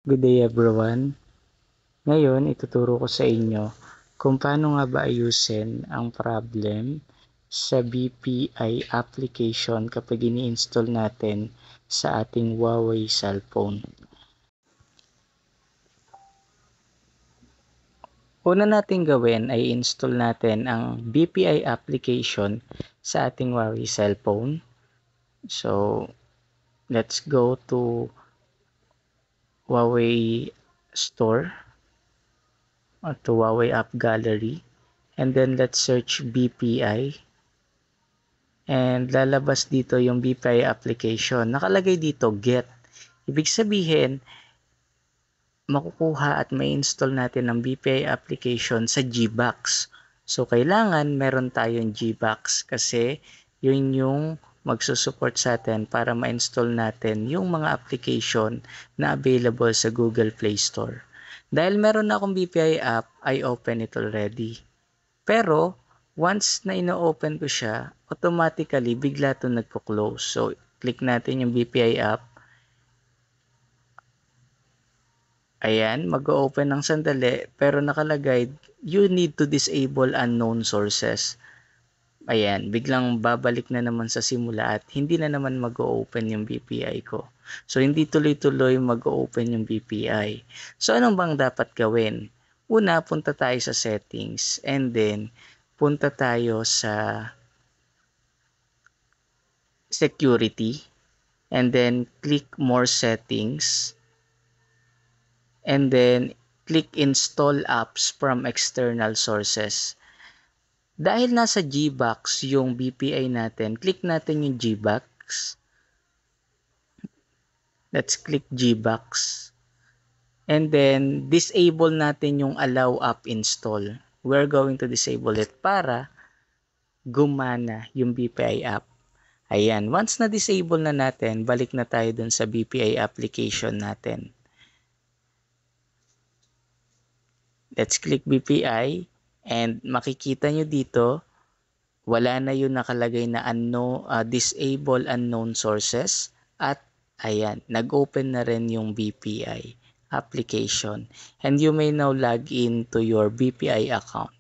Good day everyone. Ngayon, ituturo ko sa inyo kung paano nga ba ayusin ang problem sa BPI application kapag ini-install natin sa ating Huawei cellphone. Una nating gawin ay install natin ang BPI application sa ating Huawei cellphone. So, let's go to Huawei store or to Huawei App Gallery, and then let's search BPI, and lalabas dito yung BPI application. Nakalagay dito get. Ibig sabihin, makukuha at ma-install natin ang BPI application sa Gbox. So kailangan meron tayong Gbox kasi yun yung magsusupport sa atin para ma-install natin yung mga application na available sa Google Play Store. Dahil meron na akong BPI app, I open it already. Pero, once na ino-open ko siya, automatically, bigla ito nagpo-close. So, click natin yung BPI app. Ayan, mag-open ng sandali, pero nakalagay, you need to disable unknown sources. Ayan, biglang babalik na naman sa simula at hindi na naman mag-open yung BPI ko. So, hindi tuloy-tuloy mag-open yung BPI. So, anong bang dapat gawin? Una, punta tayo sa settings, and then punta tayo sa security, and then click more settings, and then click install apps from external sources. Dahil nasa Gbox yung BPI natin, click natin yung Gbox. Let's click Gbox. And then, disable natin yung allow app install. We're going to disable it para gumana yung BPI app. Ayan, once na-disable na natin, balik na tayo dun sa BPI application natin. Let's click BPI, and makikita nyo dito, wala na yung nakalagay na disable unknown sources, at ayan, nag-open na rin yung BPI application, and you may now log in to your BPI account.